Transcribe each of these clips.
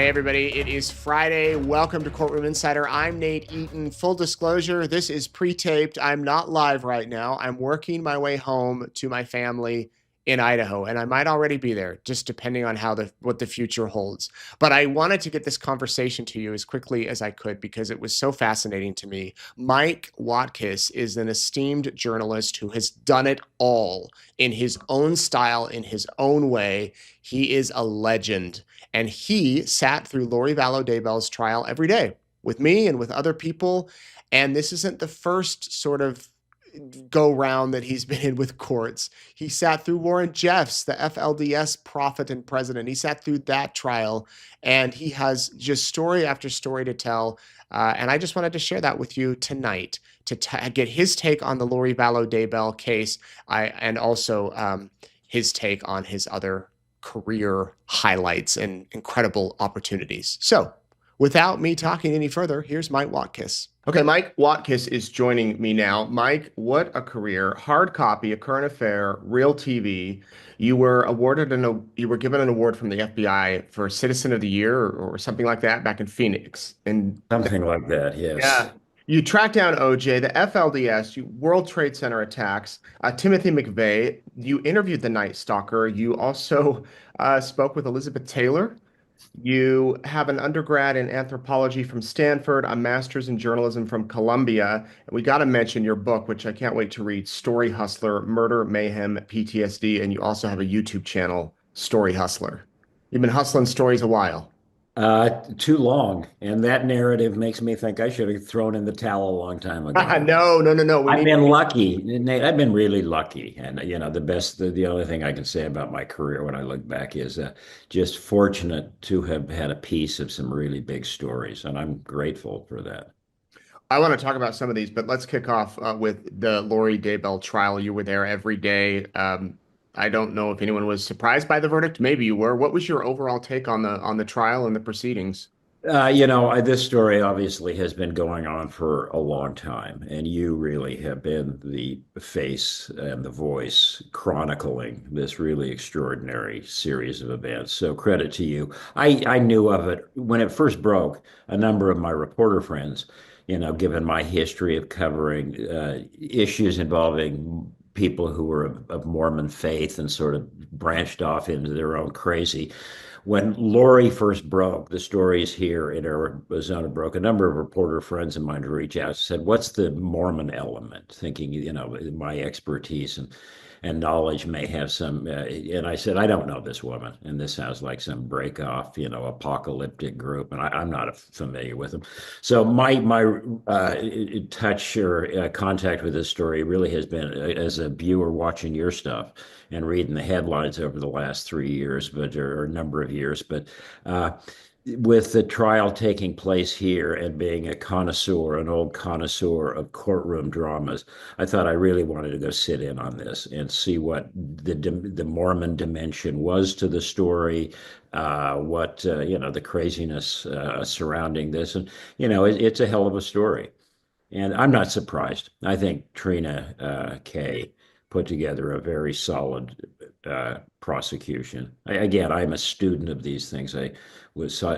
Hey, everybody. It is Friday. Welcome to Courtroom Insider. I'm Nate Eaton. Full disclosure, this is pre-taped. I'm not live right now. I'm working my way home to my family in Idaho, and I might already be there, just depending on what the future holds. But I wanted to get this conversation to you as quickly as I could because it was so fascinating to me. Mike Watkiss is an esteemed journalist who has done it all in his own style, in his own way. He is a legend. And he sat through Vallow Daybell's trial every day with me and with other people. And this isn't the first sort of go round that he's been in with courts. He sat through Warren Jeffs, the FLDS prophet and president. He sat through that trial, and he has just story after story to tell. And I just wanted to share that with you tonight to get his take on the Vallow Daybell case, and also his take on his other career highlights and incredible opportunities. So without me talking any further, here's Mike Watkiss. Okay, Mike Watkiss is joining me now. Mike, what a career. Hard copy, A Current Affair, Real TV. You were given an award from the FBI for Citizen of the Year or something like that back in Phoenix. And Something like that, yes. yeah. You tracked down OJ, the FLDS, World Trade Center attacks, Timothy McVeigh. You interviewed the Night Stalker. You also spoke with Elizabeth Taylor. You have an undergrad in anthropology from Stanford, a master's in journalism from Columbia. And we got to mention your book, which I can't wait to read, Story Hustler, Murder, Mayhem, PTSD. And you also have a YouTube channel, Story Hustler. You've been hustling stories a while. Too long. And that narrative makes me think I should have thrown in the towel a long time ago. No, no, no, no. We I've need. been lucky, Nate. I've been really lucky. And, the only thing I can say about my career when I look back is just fortunate to have had a piece of some really big stories. And I'm grateful for that. I want to talk about some of these, but let's kick off with the Lori Daybell trial. You were there every day. I don't know if anyone was surprised by the verdict. Maybe you were. What was your overall take on the trial and the proceedings? This story obviously has been going on for a long time, and you really have been the face and the voice chronicling this really extraordinary series of events. So credit to you. I knew of it when it first broke. A number of my reporter friends, given my history of covering issues involving people who were of Mormon faith and sort of branched off into their own crazy. When Lori first broke, the stories here in Arizona broke, a number of reporter friends of mine reached out and said, "What's the Mormon element?" Thinking, my expertise and knowledge may have some. And I said, "I don't know this woman, and this sounds like some break off, apocalyptic group, and I'm not familiar with them." So my touch or contact with this story really has been as a viewer watching your stuff and reading the headlines over the last 3 years, or a number of years, but. With the trial taking place here and being an old connoisseur of courtroom dramas, I thought I really wanted to go sit in on this and see what the Mormon dimension was to the story, the craziness surrounding this, and it's a hell of a story, and I'm not surprised. I think Trina Kay put together a very solid prosecution. Again, I'm a student of these things. I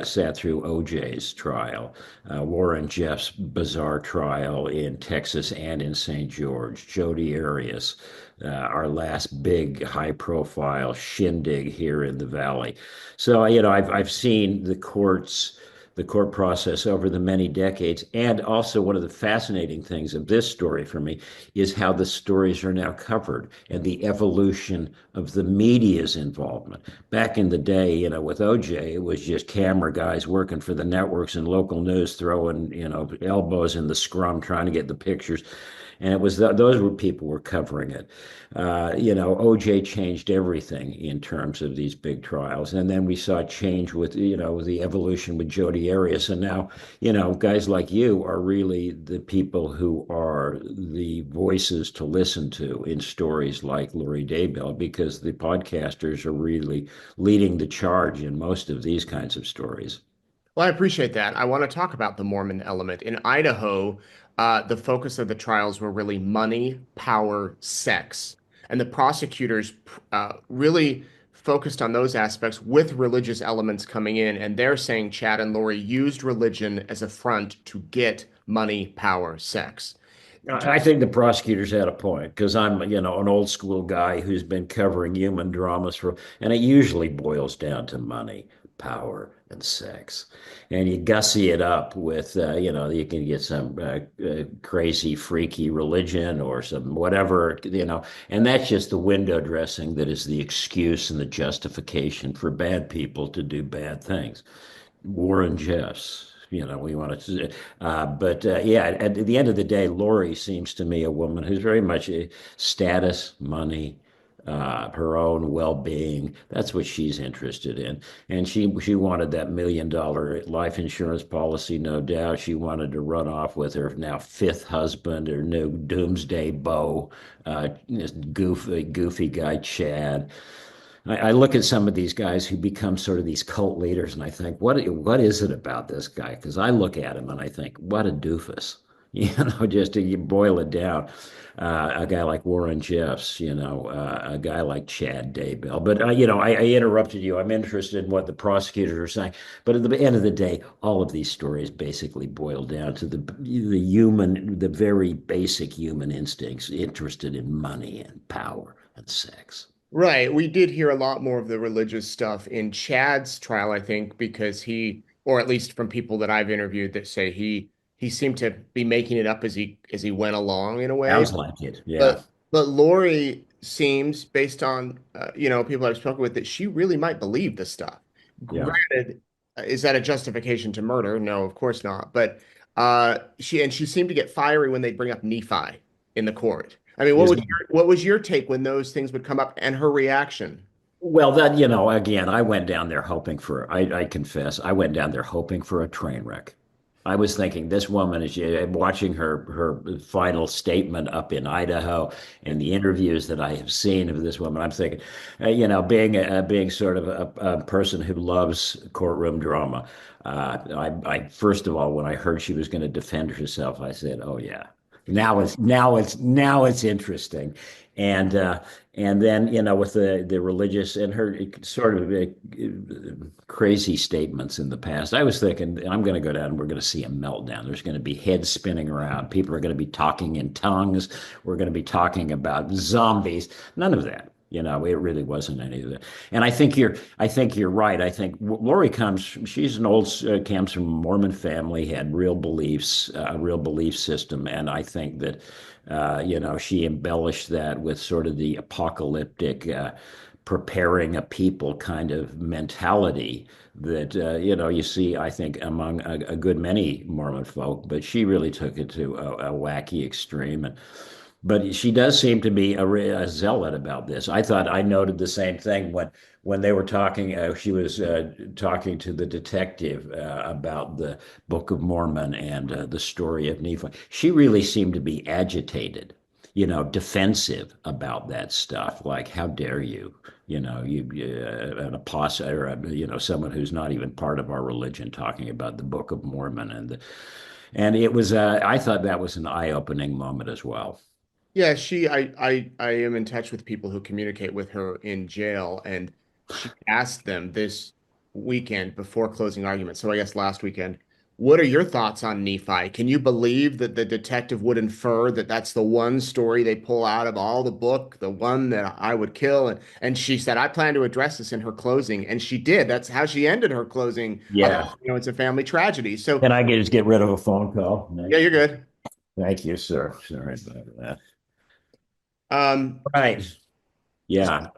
sat through OJ's trial, Warren Jeff's bizarre trial in Texas and in St. George, Jodi Arias, our last big high-profile shindig here in the Valley. So, I've seen the court process over the many decades. And also, one of the fascinating things of this story for me is how the stories are now covered and the evolution of the media's involvement. Back in the day, with OJ, it was just camera guys working for the networks and local news throwing, elbows in the scrum trying to get the pictures. And it was those were people were covering it. OJ changed everything in terms of these big trials, and then we saw change with the evolution with Jodi Arias, and now guys like you are really the people who are the voices to listen to in stories like Lori Daybell, because the podcasters are really leading the charge in most of these kinds of stories. Well, I appreciate that. I want to talk about the Mormon element. In Idaho, the focus of the trials were really money, power, sex. And the prosecutors really focused on those aspects with religious elements coming in, and they're saying Chad and Lori used religion as a front to get money, power, sex. I think the prosecutors had a point because I'm, an old school guy who's been covering human dramas and it usually boils down to money, power, and sex. And you gussy it up with, you can get some crazy, freaky religion or some whatever, and that's just the window dressing that is the excuse and the justification for bad people to do bad things. Warren Jeffs. We want to, but yeah, at the end of the day, Lori seems to me a woman who's very much a status, money, her own well-being. That's what she's interested in, and she wanted that $1 million life insurance policy, no doubt. She wanted to run off with her now fifth husband, her new doomsday beau, this goofy guy Chad. I look at some of these guys who become sort of these cult leaders, and I think, what is it about this guy? Because I look at him and I think, what a doofus. Just to you boil it down, a guy like Warren Jeffs, a guy like Chad Daybell. But I interrupted you. I'm interested in what the prosecutors are saying. But at the end of the day, all of these stories basically boil down to the very basic human instincts, interested in money and power and sex. Right. We did hear a lot more of the religious stuff in Chad's trial, I think, because or at least from people that I've interviewed that say he seemed to be making it up as he went along in a way. Sounds like it. Yeah. But Lori seems, based on people I've spoken with, that she really might believe this stuff. Yeah. Granted, is that a justification to murder? No, of course not. But she seemed to get fiery when they bring up Nephi in the court. I mean, Is what was your take when those things would come up and her reaction? Well, again, I went down there hoping I confess, I went down there hoping for a train wreck. I was thinking this woman is watching her final statement up in Idaho and the interviews that I have seen of this woman. I'm thinking, being sort of a person who loves courtroom drama. I first of all, when I heard she was going to defend herself, I said, "Oh yeah, now it's interesting." And and then with the religious and her sort of crazy statements in the past, I was thinking I'm going to go down and we're going to see a meltdown. There's going to be heads spinning around. People are going to be talking in tongues. We're going to be talking about zombies. None of that. It really wasn't any of that. And I think you're right. I think Lori she's comes from a Mormon family, had real beliefs, a real belief system. And I think that, she embellished that with sort of the apocalyptic, preparing a people kind of mentality that, you see, I think, among a good many Mormon folk, but she really took it to a wacky extreme. But she does seem to be a zealot about this. I noted the same thing when they were talking. She was talking to the detective about the Book of Mormon and the story of Nephi. She really seemed to be agitated, defensive about that stuff. Like, how dare you? An apostle or someone who's not even part of our religion talking about the Book of Mormon and it was. I thought that was an eye-opening moment as well. Yeah, I am in touch with people who communicate with her in jail, and she asked them this weekend before closing argument. So I guess last weekend, what are your thoughts on Nephi? Can you believe that the detective would infer that that's the one story they pull out of all the book, the one that I would kill? And she said, I plan to address this in her closing, and she did. That's how she ended her closing. Otherwise, Yeah. it's a family tragedy. So Can I just get rid of a phone call? yeah, you're good. Thank you, sir. Sorry about that. Um, Right. Yeah.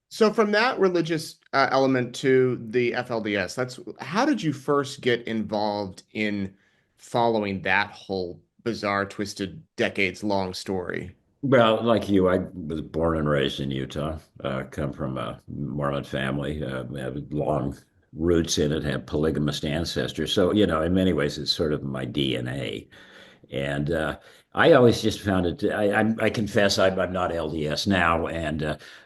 So from that religious element to the FLDS, that's how did you first get involved in following that whole bizarre, twisted, decades-long story? Well, like you, I was born and raised in Utah. Come from a Mormon family. Have long roots in it. Have polygamist ancestors. So in many ways, it's sort of my DNA. And I always just found it. I confess I'm not LDS now,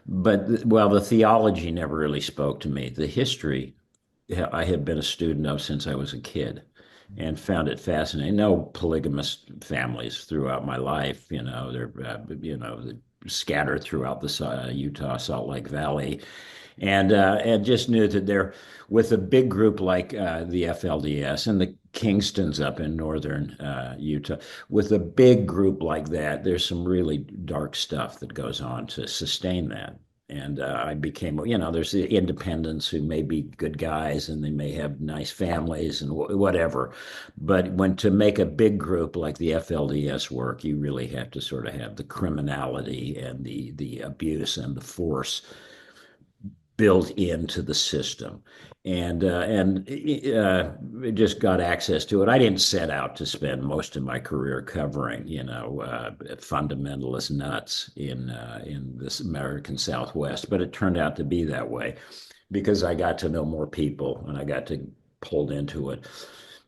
but well, the theology never really spoke to me. The history I have been a student of since I was a kid, and found it fascinating. No polygamous families throughout my life. They're scattered throughout the Utah Salt Lake Valley, and just knew that they're with a big group like the FLDS and the Kingstons up in northern Utah. With a big group like that, there's some really dark stuff that goes on to sustain that. And I became, there's the independents who may be good guys and they may have nice families and whatever. But when to make a big group like the FLDS work, you really have to sort of have the criminality and the abuse and the force built into the system, and just got access to it. I didn't set out to spend most of my career covering, fundamentalist nuts in this American Southwest, but it turned out to be that way because I got to know more people and I got to pulled into it.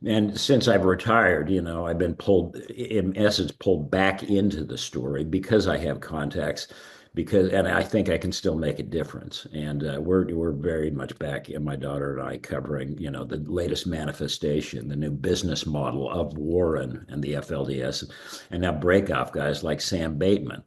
And since I've retired, I've been pulled, in essence, pulled back into the story because I have contacts, and I think I can still make a difference. And we're very much back, in my daughter and I, covering, the latest manifestation, the new business model of Warren and the FLDS, and now breakoff guys like Sam Bateman.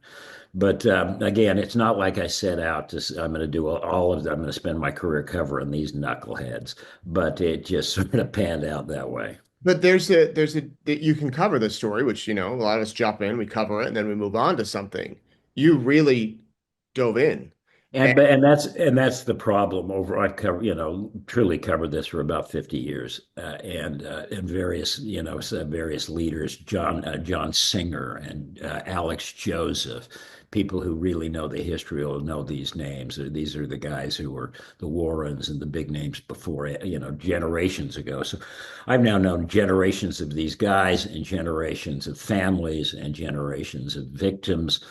But again, it's not like I set out to. I'm going to do all of. I'm going to spend my career covering these knuckleheads, but it just sort of panned out that way. But there's a that you can cover the story, which a lot of us jump in, we cover it, and then we move on to something. You really dove in. And And that's the problem. I've covered, truly covered this for about 50 years, and various, various leaders, John Singer and Alex Joseph, people who really know the history will know these names. These are the guys who were the Warrens and the big names before, generations ago. So I've now known generations of these guys and generations of families and generations of victims,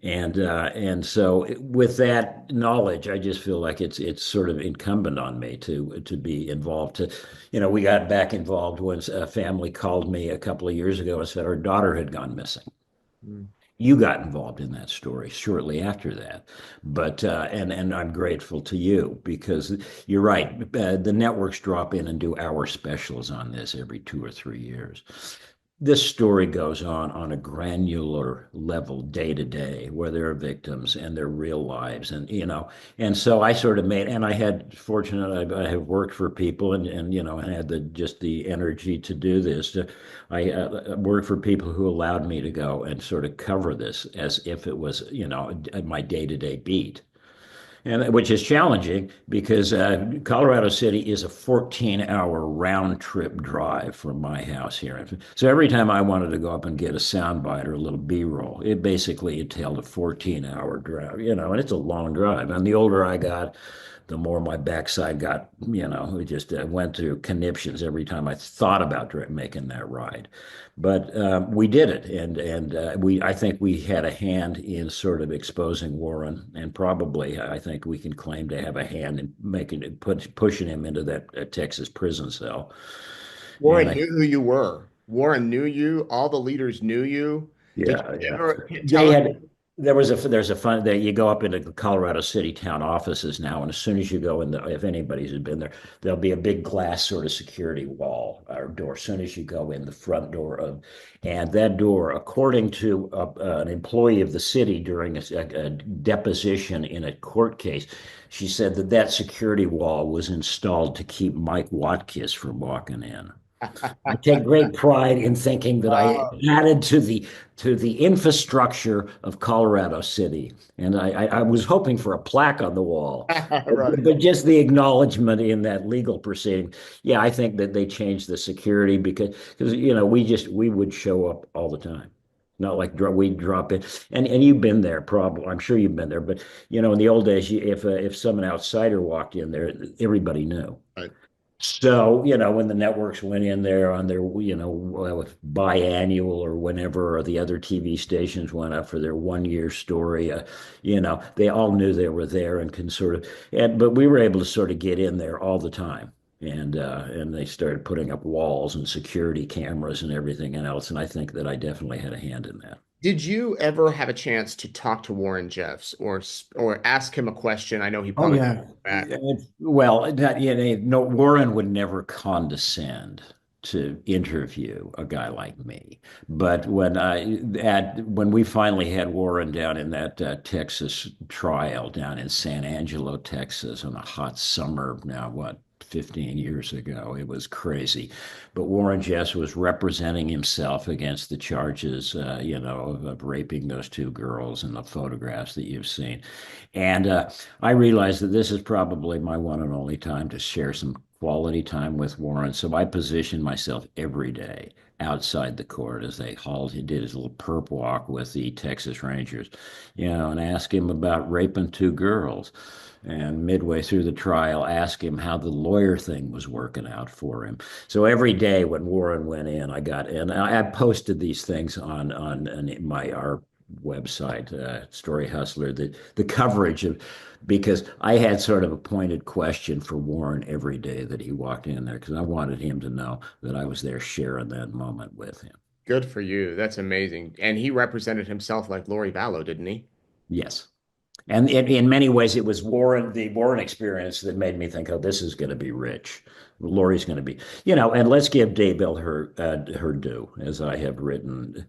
and so with that knowledge, I just feel like it's sort of incumbent on me to be involved. We got back involved when a family called me a couple of years ago and said our daughter had gone missing. mm, You got involved in that story shortly after that, but and I'm grateful to you because you're right. The networks drop in and do hour specials on this every 2 or 3 years. This story goes on a granular level day to day where there are victims and their real lives, and so I sort of made, and I had fortunate, I have worked for people, and had just the energy to do this. I worked for people who allowed me to go and sort of cover this as if it was my day to day beat, and which is challenging because Colorado City is a 14-hour round trip drive from my house here. So every time I wanted to go up and get a soundbite or a little B-roll, it basically entailed a 14-hour drive, and it's a long drive. And the older I got, the more my backside got, it just went through conniptions every time I thought about making that ride. But we did it, and I think we had a hand in sort of exposing Warren, and probably I think we can claim to have a hand in pushing him into that Texas prison cell. And Warren knew who you were. Warren knew you. All the leaders knew you. Did yeah, you yeah. ever They tell him? had there's a fun that you go up into the Colorado City town offices now, and as soon as you go in, if anybody's been there, there'll be a big glass sort of security wall or door. As soon as you go in the front door and that door, according to an employee of the city during a deposition in a court case, she said that security wall was installed to keep Mike Watkiss from walking in. I take great pride in thinking that I Oh, added to the infrastructure of Colorado City, and I was hoping for a plaque on the wall, right. but just the acknowledgement in that legal proceeding. Yeah, I think that they changed the security because we would show up all the time. Not like we'd drop in, and you've been there probably. I'm sure you've been there, but in the old days, if some outsider walked in there, everybody knew. Right. So, when the networks went in there on their, biannual or whenever, or the other TV stations went up for their 1 year story, they all knew they were there and can sort of, but we were able to sort of get in there all the time. And they started putting up walls and security cameras and everything else. And I think that I definitely had a hand in that. Did you ever have a chance to talk to Warren Jeffs or ask him a question? I know he Oh, probably yeah. back. Well, no, Warren would never condescend to interview a guy like me. But when we finally had Warren down in that Texas trial down in San Angelo, Texas, on a hot summer now, what, 15 years ago. It was crazy. But Warren Jeffs was representing himself against the charges, of raping those two girls in the photographs that you've seen. And I realized that this is probably my one and only time to share some quality time with Warren. So I positioned myself every day outside the court as they hauled. He did his little perp walk with the Texas Rangers, and ask him about raping two girls. And midway through the trial, ask him how the lawyer thing was working out for him. So every day when Warren went in, I posted these things on my our website, Story Hustler, the coverage of, because I had sort of a pointed question for Warren every day that he walked in there because I wanted him to know that I was there sharing that moment with him. Good for you. That's amazing. And he represented himself like Lori Vallow, didn't he? Yes. And in many ways, it was the Warren experience that made me think, oh, this is going to be rich. Lori's going to be, and let's give Daybell her due, as I have written.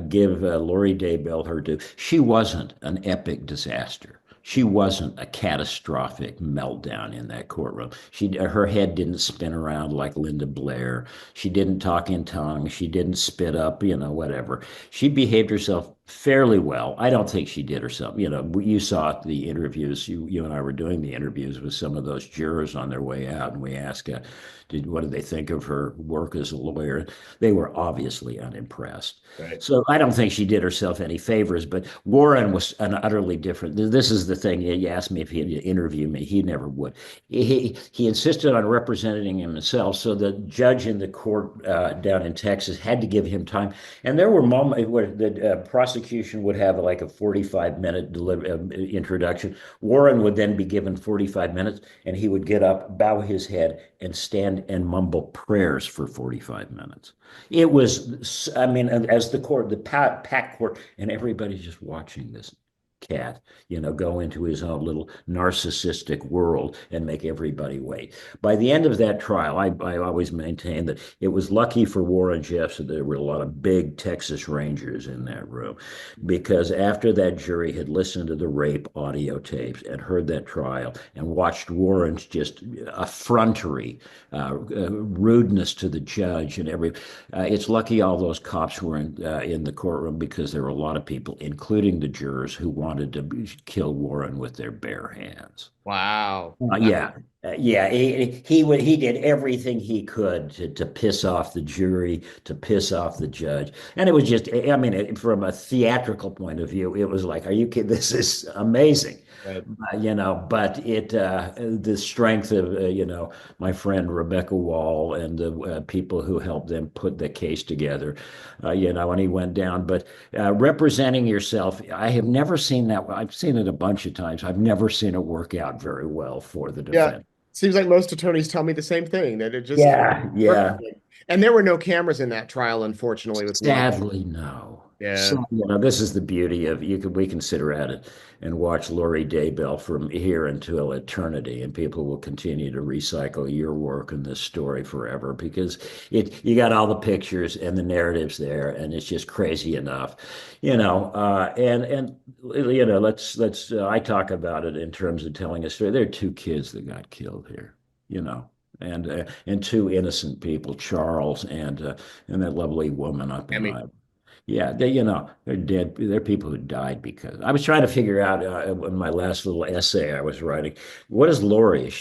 Give Lori Daybell her due. She wasn't an epic disaster. She wasn't a catastrophic meltdown in that courtroom. Her head didn't spin around like Linda Blair. She didn't talk in tongues. She didn't spit up, whatever. She behaved herself fairly well. I don't think she did herself. You saw the interviews. You and I were doing the interviews with some of those jurors on their way out, and we asked, what did they think of her work as a lawyer? They were obviously unimpressed. Right. So I don't think she did herself any favors. But Warren was an utterly different. This is the thing. You asked me if he'd interview me. He never would. He insisted on representing himself. So the judge in the court down in Texas had to give him time. And there were moments where the prosecution would have like a 45-minute introduction. Warren would then be given 45 minutes, and he would get up, bow his head, and stand and mumble prayers for 45 minutes. It was, I mean, as the packed court, and everybody's just watching this cat, go into his own little narcissistic world and make everybody wait. By the end of that trial, I always maintain that it was lucky for Warren Jeffs that there were a lot of big Texas Rangers in that room, because after that jury had listened to the rape audio tapes and heard that trial and watched Warren's just effrontery, rudeness to the judge and it's lucky all those cops were in the courtroom, because there were a lot of people, including the jurors, who wanted to kill Warren with their bare hands. Wow. Yeah. He did everything he could to piss off the jury, to piss off the judge, and it was just, I mean, from a theatrical point of view, it was like, are you kidding? This is amazing. Right. But the strength of, my friend Rebecca Wall and the people who helped them put the case together, and he went down. But representing yourself, I have never seen that. I've seen it a bunch of times. I've never seen it work out very well for the Yeah. defense. Seems like most attorneys tell me the same thing, that it just Yeah. and there were no cameras in that trial, unfortunately, with Warren. Sadly, no. Yeah. So, this is the beauty of we can sit around it and watch Lori Daybell from here until eternity, and people will continue to recycle your work and this story forever, because you got all the pictures and the narratives there, and it's just crazy enough, and let's I talk about it in terms of telling a story. There are two kids that got killed here, and two innocent people, Charles and that lovely woman up in my. Yeah, they're dead. They're people who died because I was trying to figure out in my last little essay I was writing, what is Lori? Is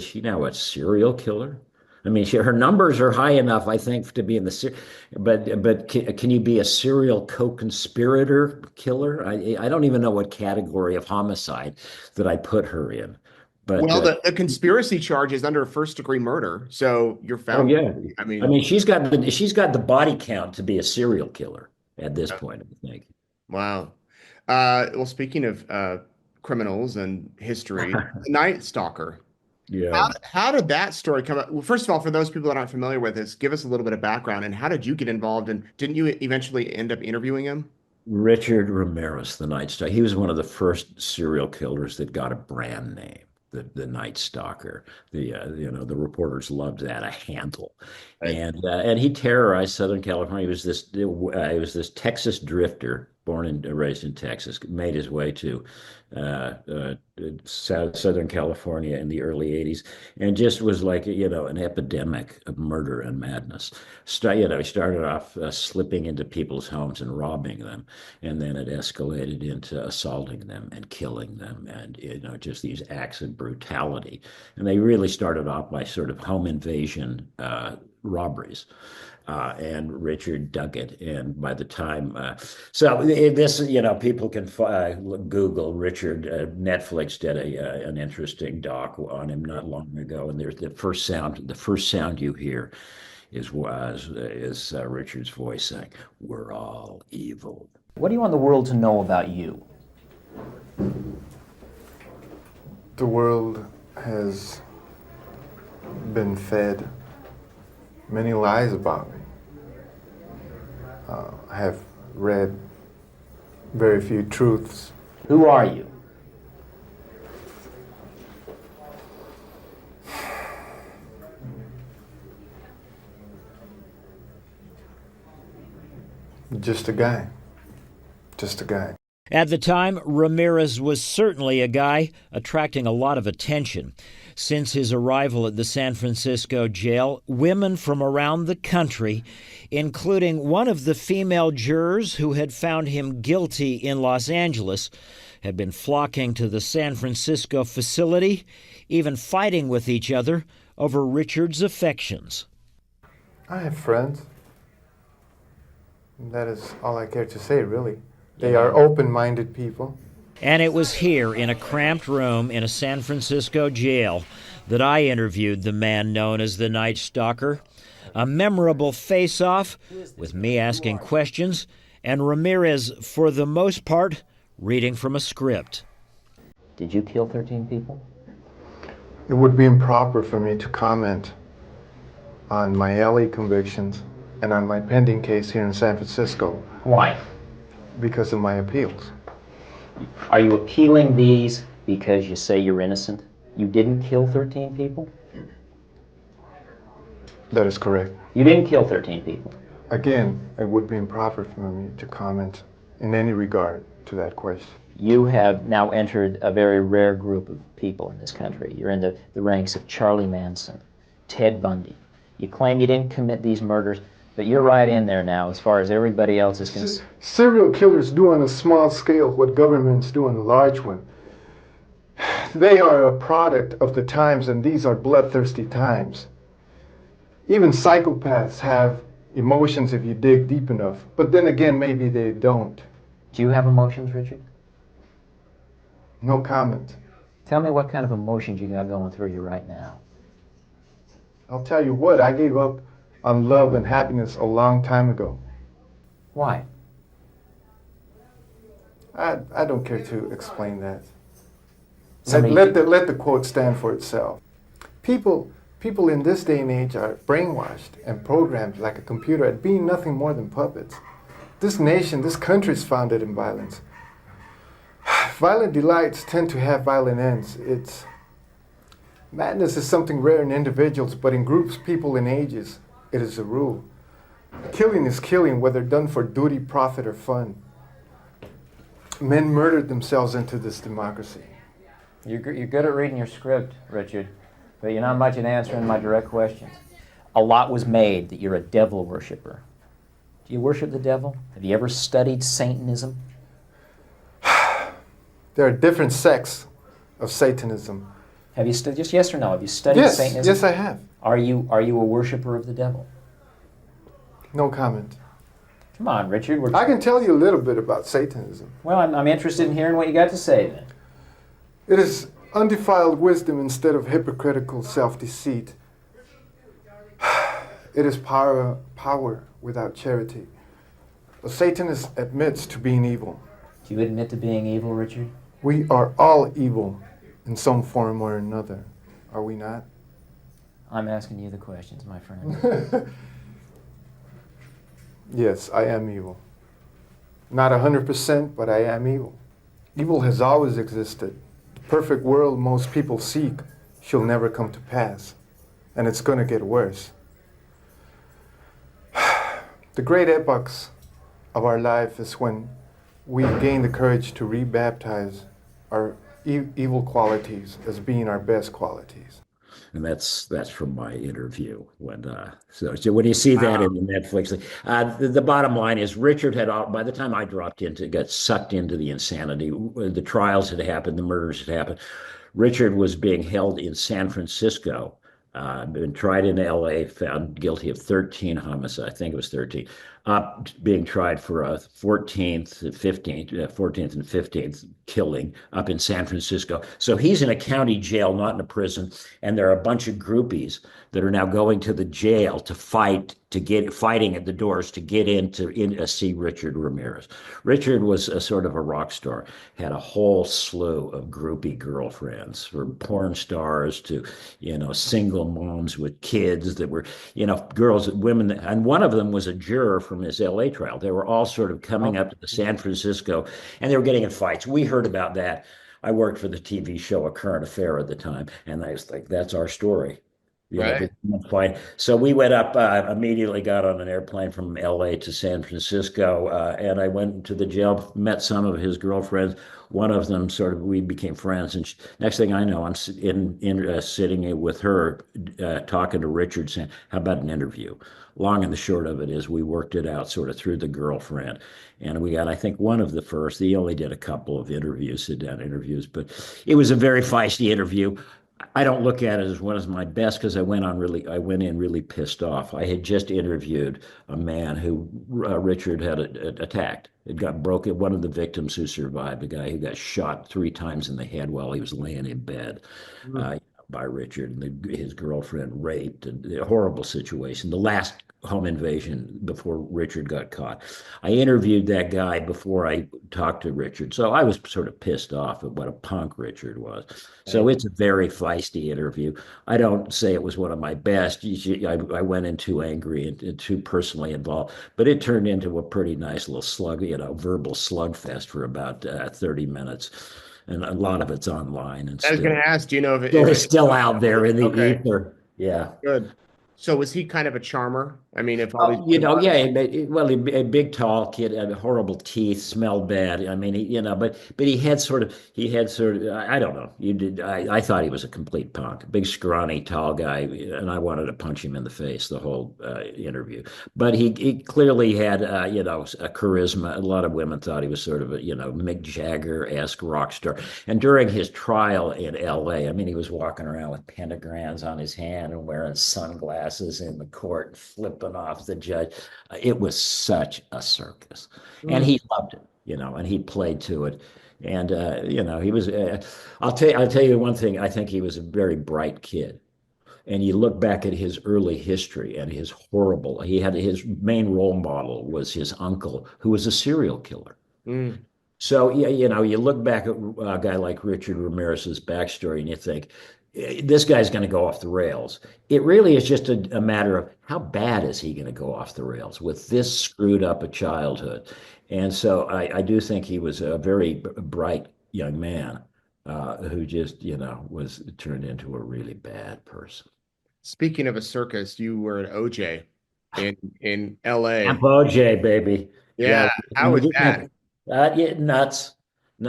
she now a serial killer? I mean, her numbers are high enough, I think, to be in the but can you be a serial co-conspirator killer? I don't even know what category of homicide that I put her in. But well, the conspiracy charge is under first-degree murder, so you're found. Yeah. I I mean, mean, she's got the body count to be a serial killer at this point, I think. wow. Well, speaking of criminals and history, Night Stalker. Yeah. How did that story come up? Well, first of all, for those people that aren't familiar with this, give us a little bit of background, and how did you get involved? And didn't you eventually end up interviewing him? Richard Ramirez, the Night Stalker. He was one of the first serial killers that got a brand name. the Night Stalker. The reporters loved that, a handle. Right. And he terrorized Southern California. He was this Texas drifter, born and raised in Texas, made his way to Southern California in the early 80s, and just was like, an epidemic of murder and madness. He started off slipping into people's homes and robbing them, and then it escalated into assaulting them and killing them, and just these acts of brutality. And they really started off by sort of home invasion robberies. And Richard dug it. And by the time, people can Google Richard. Netflix did an interesting doc on him not long ago. And there's the first sound you hear is Richard's voice saying, "We're all evil." What do you want the world to know about you? The world has been fed many lies about me. I have read very few truths. Who are you? Just a guy. Just a guy. At the time, Ramirez was certainly a guy attracting a lot of attention. Since his arrival at the San Francisco jail, women from around the country, including one of the female jurors who had found him guilty in Los Angeles, had been flocking to the San Francisco facility, even fighting with each other over Richard's affections. I have friends. That is all I care to say, really. They are open-minded people. And it was here, in a cramped room in a San Francisco jail, that I interviewed the man known as the Night Stalker. A memorable face-off, with me asking questions, and Ramirez, for the most part, reading from a script. Did you kill 13 people? It would be improper for me to comment on my LA convictions and on my pending case here in San Francisco Why? because of my appeals. Are you appealing these because you say you're innocent? You didn't kill 13 people? That is correct. You didn't kill 13 people. Again, it would be improper for me to comment in any regard to that question. You have now entered a very rare group of people in this country. You're in the ranks of Charlie Manson, Ted Bundy. You claim you didn't commit these murders, but you're right in there now as far as everybody else is concerned. Serial killers do on a small scale what governments do on a large one. They are a product of the times, and these are bloodthirsty times. Even psychopaths have emotions if you dig deep enough, but then again, maybe they don't. Do you have emotions, Richard? No comment. Tell me what kind of emotions you got going through you right now. I'll tell you what, I gave up on love and happiness a long time ago. Why? I don't care to explain that. Somebody- Let the quote stand for itself. People in this day and age are brainwashed and programmed like a computer at being nothing more than puppets. This nation, this country is founded in violence. Violent delights tend to have violent ends. Madness is something rare in individuals, but in groups, people, and ages, it is a rule. Killing is killing, whether done for duty, profit, or fun. Men murdered themselves into this democracy. You're good at reading your script, Richard, but you're not much at answering my direct questions. A lot was made that you're a devil worshiper. Do you worship the devil? Have you ever studied Satanism? There are different sects of Satanism. Have you studied, just yes or no, have you studied Satanism? Yes, I have. Are you a worshiper of the devil? No comment. Come on, Richard. I can tell you a little bit about Satanism. Well, I'm interested in hearing what you got to say then. It is undefiled wisdom instead of hypocritical self-deceit. It is power without charity. A Satanist admits to being evil. Do you admit to being evil, Richard? We are all evil in some form or another, are we not? I'm asking you the questions, my friend. Yes, I am evil. Not 100%, but I am evil. Evil has always existed. perfect world most people seek shall never come to pass, and it's going to get worse. The great epochs of our life is when we gain the courage to rebaptize our evil qualities as being our best qualities. And that's from my interview. So when you see that in the Netflix, the bottom line is Richard had, by the time I got sucked into the insanity. The trials had happened, the murders had happened. Richard was being held in San Francisco, been tried in L.A., found guilty of 13 homicides. I think it was 13. Being tried for a 14th and 15th killing up in San Francisco. So he's in a county jail, not in a prison, and there are a bunch of groupies that are now going to the jail to fighting at the doors to get in to see Richard Ramirez. Richard was a sort of a rock star, had a whole slew of groupie girlfriends, from porn stars to, single moms with kids that were, girls, women, and one of them was a juror from his LA trial. They were all sort of coming up to San Francisco, and they were getting in fights. We heard about that. I worked for the TV show A Current Affair at the time, and I was like, that's our story. Right. Fine. So we went up, immediately got on an airplane from LA to San Francisco, and I went to the jail, met some of his girlfriends. One of them we became friends. And next thing I know, I'm sitting with her, talking to Richard, saying, how about an interview? Long and the short of it is we worked it out sort of through the girlfriend. And we got, I think, one of the first. He only did a couple of interviews, sit-down interviews, but it was a very feisty interview. I don't look at it as one of my best because I went in really pissed off. I had just interviewed a man who Richard had attacked. It got broken. One of the victims who survived, a guy who got shot 3 times in the head while he was laying in bed. By Richard, and his girlfriend raped, and a horrible situation. The last home invasion before Richard got caught. I interviewed that guy before I talked to Richard, so I was sort of pissed off at what a punk Richard was. So it's a very feisty interview. I don't say it was one of my best. I went in too angry and too personally involved, but it turned into a pretty nice little verbal slugfest for about 30 minutes. And a lot of it's online. And I was going to ask, do you know if it's still out there in the okay. ether? Yeah. Good. So was he kind of a charmer? I mean, if all a big, tall kid, had horrible teeth, smelled bad. I mean, but he had sort of, I don't know. I thought he was a complete punk, big, scrawny, tall guy, and I wanted to punch him in the face the whole interview. But he clearly had, a charisma. A lot of women thought he was sort of a, Mick Jagger-esque rock star. And during his trial in L.A., I mean, he was walking around with pentagrams on his hand and wearing sunglasses in the court, flipping off the judge. It was such a circus, and he loved it, and he played to it. And he was. I'll tell you one thing. I think he was a very bright kid. And you look back at his early history and his main role model was his uncle, who was a serial killer. So you look back at a guy like Richard Ramirez's backstory, and you think, this guy's going to go off the rails. It really is just a matter of how bad is he going to go off the rails with this screwed up a childhood. And so I do think he was a very bright young man who just, was turned into a really bad person. Speaking of a circus, you were at OJ in LA. I'm OJ, baby. Yeah. How was that? Nuts.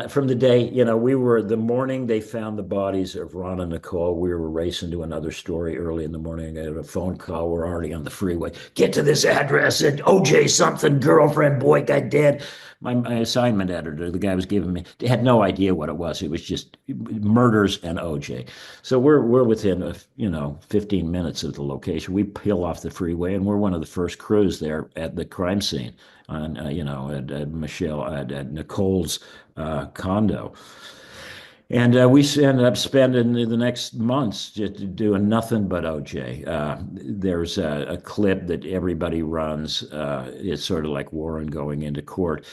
From the day, the morning they found the bodies of Ron and Nicole, we were racing to another story early in the morning. I had a phone call. We're already on the freeway. Get to this address, and OJ something, girlfriend, boy got dead. My assignment editor, the guy was giving me, had no idea what it was. It was just murders and OJ. So we're within 15 minutes of the location. We peel off the freeway, and we're one of the first crews there at the crime scene on at Nicole's condo. And we ended up spending the next months just doing nothing but OJ. There's a clip that everybody runs. It's sort of like Warren going into court.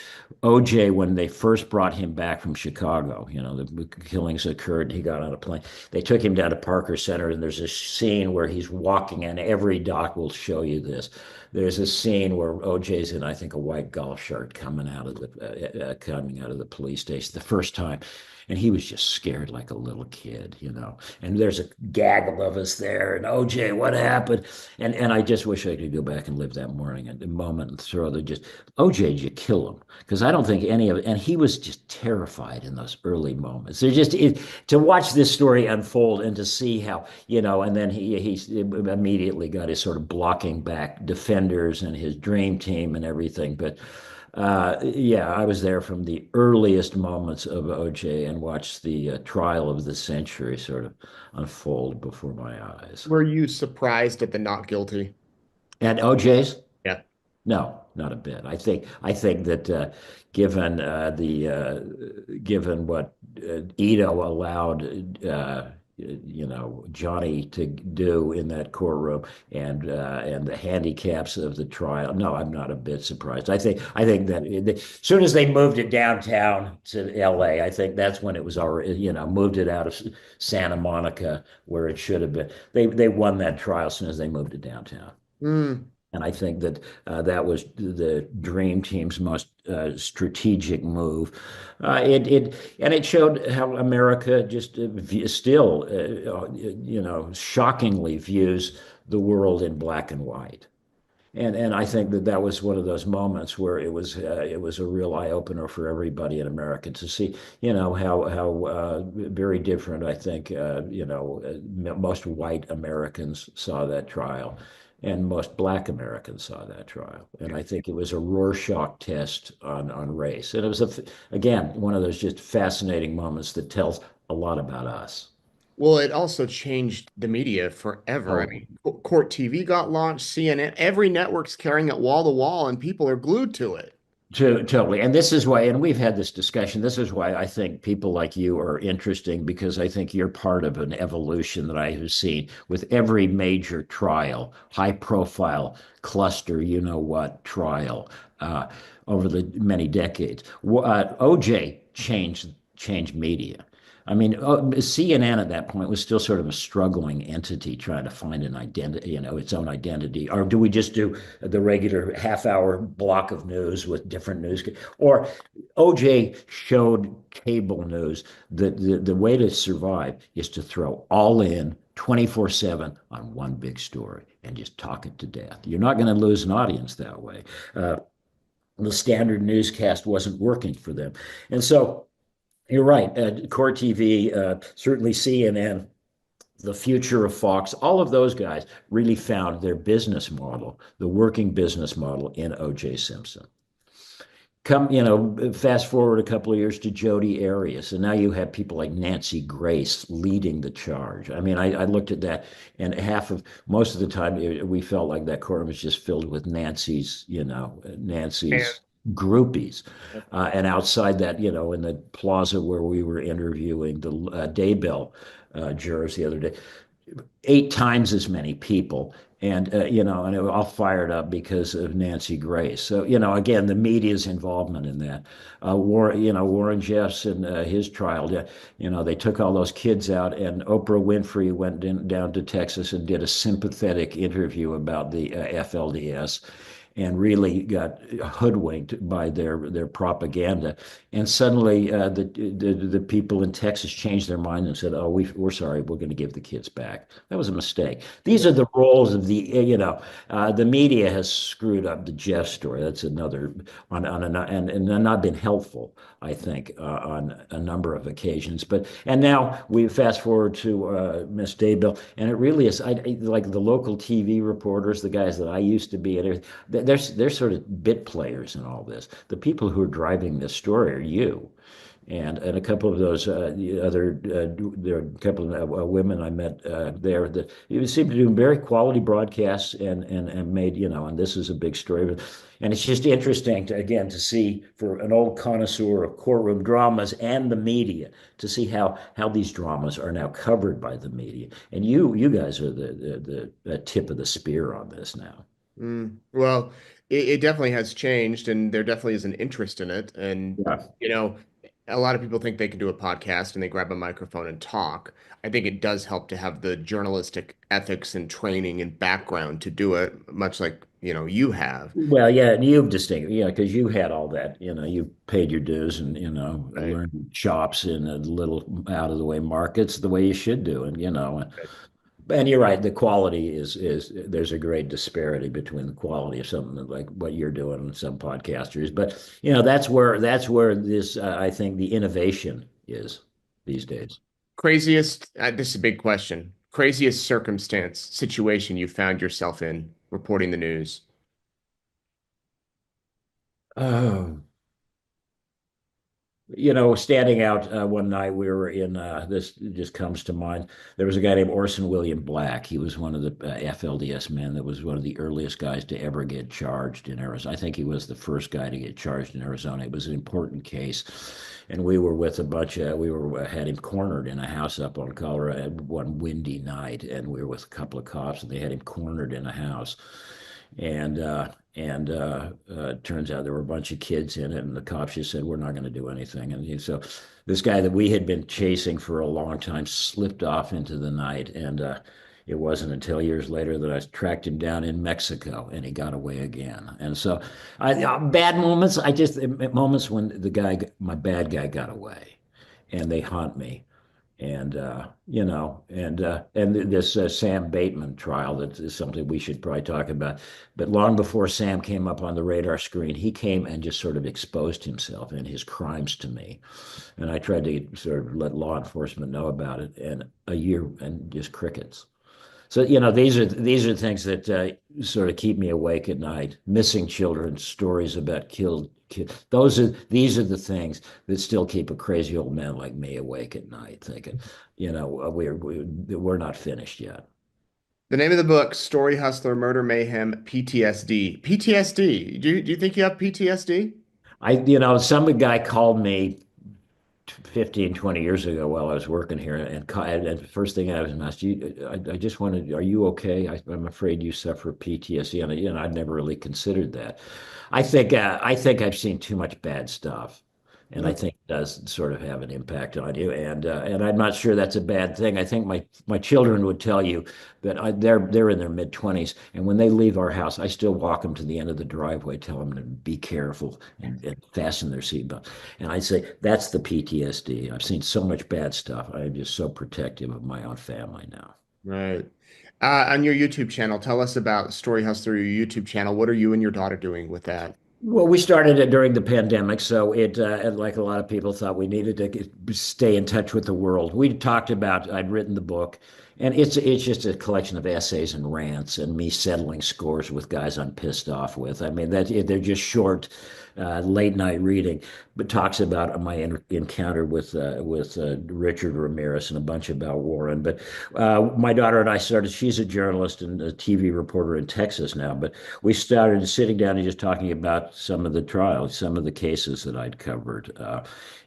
OJ, when they first brought him back from Chicago, the killings occurred, he got on a plane. They took him down to Parker Center, and there's a scene where he's walking, and every doc will show you this. there's a scene where OJ's in, I think, a white golf shirt coming out of the police station the first time, and he was just scared like a little kid, you know. And there's a gaggle of us there, and OJ, what happened? And I just wish I could go back and live that morning and the moment and throw the just OJ, did you kill him? Because I don't think any of it, and he was just terrified in those early moments. They're just to watch this story unfold and to see how, you know, and then he immediately got his sort of blocking back defenders and his dream team and everything. But yeah, I was there from the earliest moments of OJ and watched the trial of the century sort of unfold before my eyes. Were you surprised at the not guilty? And OJ's? Yeah. No, not a bit. I think that given what Ito allowed you know, Johnny to do in that courtroom and the handicaps of the trial. No, I'm not a bit surprised. I think that as soon as they moved it downtown to L.A., I think that's when it was already, you know, moved it out of Santa Monica where it should have been. They won that trial as soon as they moved it downtown. Mm. And I think that that was the Dream Team's most strategic move. It showed how America just still, you know, shockingly views the world in black and white. And I think that that was one of those moments where it was a real eye opener for everybody in America to see, you know, how very different I think you know most white Americans saw that trial, and most black Americans saw that trial. And I think it was a Rorschach test on race, and it was again one of those just fascinating moments that tells a lot about us. Well, it also changed the media forever. I Oh, mean, Court TV got launched, CNN, every network's carrying it wall to wall, and people are glued to it. Totally. And this is why, and we've had this discussion. This is why I think people like you are interesting because I think you're part of an evolution that I have seen with every major trial, high profile cluster, you know what, trial over the many decades. OJ changed media. I mean, CNN at that point was still sort of a struggling entity trying to find an identity, you know, its own identity. Or do we just do the regular half-hour block of news with different news? Or OJ showed cable news that the way to survive is to throw all in 24/7 on one big story and just talk it to death. You're not going to lose an audience that way. The standard newscast wasn't working for them. And so you're right. Core TV, certainly CNN, the future of Fox, all of those guys really found their business model, the working business model in OJ Simpson. Come, you know, fast forward a couple of years to Jodi Arias, and now you have people like Nancy Grace leading the charge. I mean, I looked at that, and most of the time, we felt like that courtroom was just filled with Nancy's, you know, Nancy's groupies. And outside that, you know, in the plaza where we were interviewing the Daybell jurors the other day, 8 times as many people. And, you know, and it was all fired up because of Nancy Grace. So, you know, again, the media's involvement in that. Warren Jeffs and his trial, you know, they took all those kids out, and Oprah Winfrey went down to Texas and did a sympathetic interview about the FLDS and really got hoodwinked by their propaganda. And suddenly the people in Texas changed their mind and said, "Oh, we're sorry, we're going to give the kids back." That was a mistake. These are the roles of the media has screwed up the Jeff story. That's another and not been helpful, I think, on a number of occasions. And now we fast forward to Miss Daybell, and it really is like the local TV reporters, the guys that I used to be, and they're sort of bit players in all this. The people who are driving this story are you. And a couple of those there are a couple of women I met there that you seem to do very quality broadcasts and made, you know, and this is a big story. And it's just interesting to see, for an old connoisseur of courtroom dramas and the media, to see how these dramas are now covered by the media. And you guys are the tip of the spear on this now. Well, it definitely has changed, and there definitely is an interest in it. And, Yeah. you know, a lot of people think they can do a podcast and they grab a microphone and talk. I think it does help to have the journalistic ethics and training and background to do it, much like, you have. Well, yeah, and you've distinguished, yeah, because you had all that, you paid your dues and, Right. learned chops in a little out of the way markets the way you should do. And you're right, the quality is there's a great disparity between the quality of something like what you're doing and some podcasters. But, that's where this, I think the innovation is these days. Craziest, this is a big question. Craziest circumstance, situation you found yourself in reporting the news. Oh, standing out one night, we were in this just comes to mind. There was a guy named Orson William Black. He was one of the FLDS men that was one of the earliest guys to ever get charged in Arizona. I think he was the first guy to get charged in Arizona. It was an important case. And we were with a bunch of, we were had him cornered in a house up on Colorado one windy night. And we were with a couple of cops and they had him cornered in a house. And turns out there were a bunch of kids in it, and the cops just said, "We're not going to do anything." And so this guy that we had been chasing for a long time slipped off into the night, and it wasn't until years later that I tracked him down in Mexico, and he got away again. And so, bad moments. Moments when my bad guy, got away, and they haunt me and this Sam Bateman trial that is something we should probably talk about. But long before Sam came up on the radar screen, he came and just sort of exposed himself and his crimes to me, and I tried to sort of let law enforcement know about it, and a year and just crickets. So these are things that sort of keep me awake at night. Missing children, stories about killed kids. These are the things that still keep a crazy old man like me awake at night, thinking, we're not finished yet. The name of the book, Story Hustler, Murder Mayhem, PTSD. PTSD. Do you think you have PTSD? Some guy called me 15, 20 years ago while I was working here. And the first thing I was asked, I just wanted, are you okay? I'm afraid you suffer PTSD. And I'd never really considered that. I think I've seen too much bad stuff. And I think it does sort of have an impact on you, and I'm not sure that's a bad thing. I think my children would tell you that they're in their mid-20s, and when they leave our house, I still walk them to the end of the driveway, tell them to be careful and fasten their seatbelt. And I say that's the PTSD. I've seen so much bad stuff. I'm just so protective of my own family now. Right. On your YouTube channel, tell us about Story Hustler, your YouTube channel. What are you and your daughter doing with that? Well, we started it during the pandemic, so like a lot of people, thought we needed to stay in touch with the world. We talked about, I'd written the book, and it's just a collection of essays and rants, and me settling scores with guys I'm pissed off with. I mean, they're just short, late night reading, but talks about my encounter with Richard Ramirez and a bunch about Warren. But my daughter and I started. She's a journalist and a TV reporter in Texas now, but we started sitting down and just talking about some of the trials, some of the cases that I'd covered,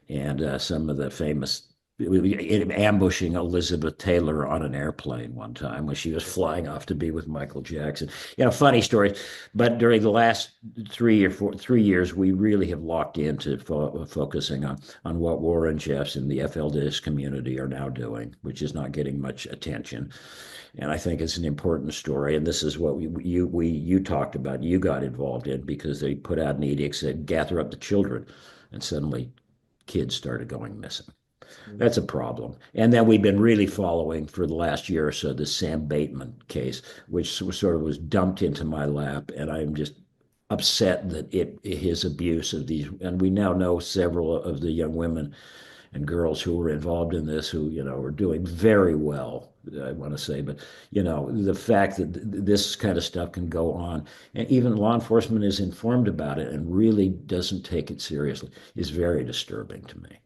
and some of the famous ambushing Elizabeth Taylor on an airplane one time when she was flying off to be with Michael Jackson. Funny story. But during the last 3 years, we really have locked into focusing on what Warren Jeffs and the FLDS community are now doing, which is not getting much attention. And I think it's an important story. And this is what you talked about, you got involved in, because they put out an edict that said, gather up the children. And suddenly kids started going missing. That's a problem. And then we've been really following for the last year or so the Sam Bateman case, which sort of was dumped into my lap. And I'm just upset that his abuse of these, and we now know several of the young women and girls who were involved in this who, are doing very well, I want to say. But, the fact that this kind of stuff can go on, and even law enforcement is informed about it and really doesn't take it seriously, is very disturbing to me.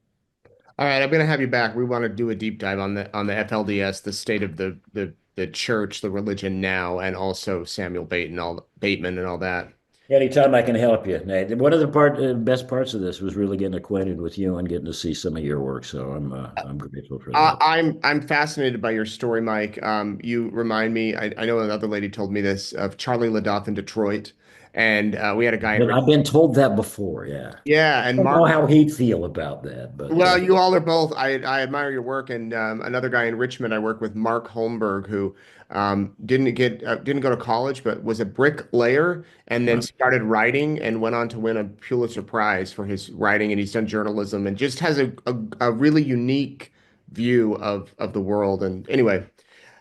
All right, I'm going to have you back. We want to do a deep dive on the FLDS, the state of the church, the religion now, and also Samuel Bateman and all that. Anytime I can help you, Nate. One of the best parts of this was really getting acquainted with you and getting to see some of your work. So I'm grateful for that. I'm fascinated by your story, Mike. You remind me. I know another lady told me this of Charlie LaDuff in Detroit, And we had a guy in But I've been told that before. Yeah. yeah, I and don't know Mark. how he'd feel about that, but Well, you all are both. I admire your work, and another guy in Richmond I work with, Mark Holmberg, who didn't go to college, but was a bricklayer, and then started writing and went on to win a Pulitzer Prize for his writing, and he's done journalism and just has a really unique view of the world. And anyway,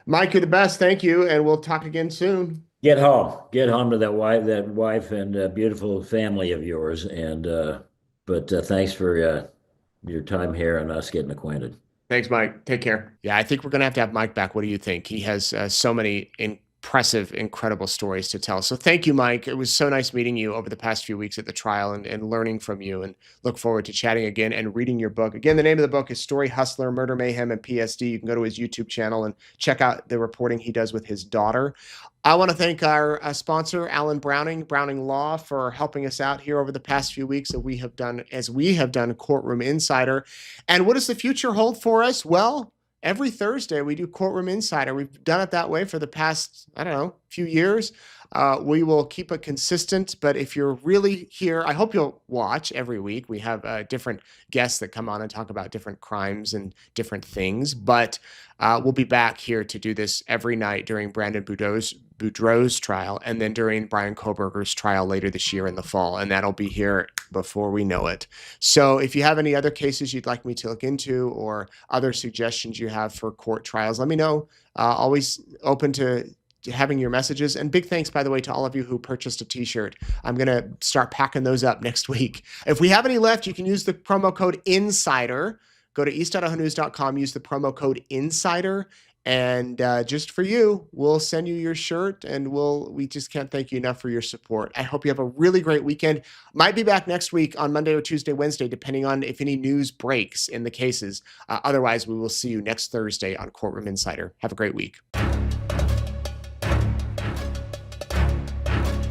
Mike, you're the best. Thank you, and we'll talk again soon. get home to that wife and beautiful family of yours. And but thanks for your time here and us getting acquainted. Thanks, Mike. Take care. Yeah, I think we're going to have Mike back. What do you think? He has so many impressive, incredible stories to tell. So thank you, Mike. It was so nice meeting you over the past few weeks at the trial and learning from you, and look forward to chatting again and reading your book. Again, the name of the book is Story Hustler, Murder, Mayhem, and PSD. You can go to his YouTube channel and check out the reporting he does with his daughter. I want to thank our sponsor, Alan Browning Law, for helping us out here over the past few weeks as we have done Courtroom Insider. And what does the future hold for us? Well, every Thursday we do Courtroom Insider. We've done it that way for the past, I don't know, few years. We will keep it consistent, but if you're really here, I hope you'll watch every week. We have different guests that come on and talk about different crimes and different things, but we'll be back here to do this every night during Brandon Boudreau's trial, and then during Brian Kohberger's trial later this year in the fall, and that'll be here before we know it. So if you have any other cases you'd like me to look into or other suggestions you have for court trials, let me know. Always open to having your messages. And big thanks, by the way, to all of you who purchased a t-shirt. I'm going to start packing those up next week. If we have any left, you can use the promo code INSIDER. Go to east.idahonews.com, use the promo code INSIDER, and just for you, we'll send you your shirt, and we just can't thank you enough for your support. I hope you have a really great weekend. Might be back next week on Monday or Tuesday, Wednesday, depending on if any news breaks in the cases. Otherwise, we will see you next Thursday on Courtroom Insider. Have a great week.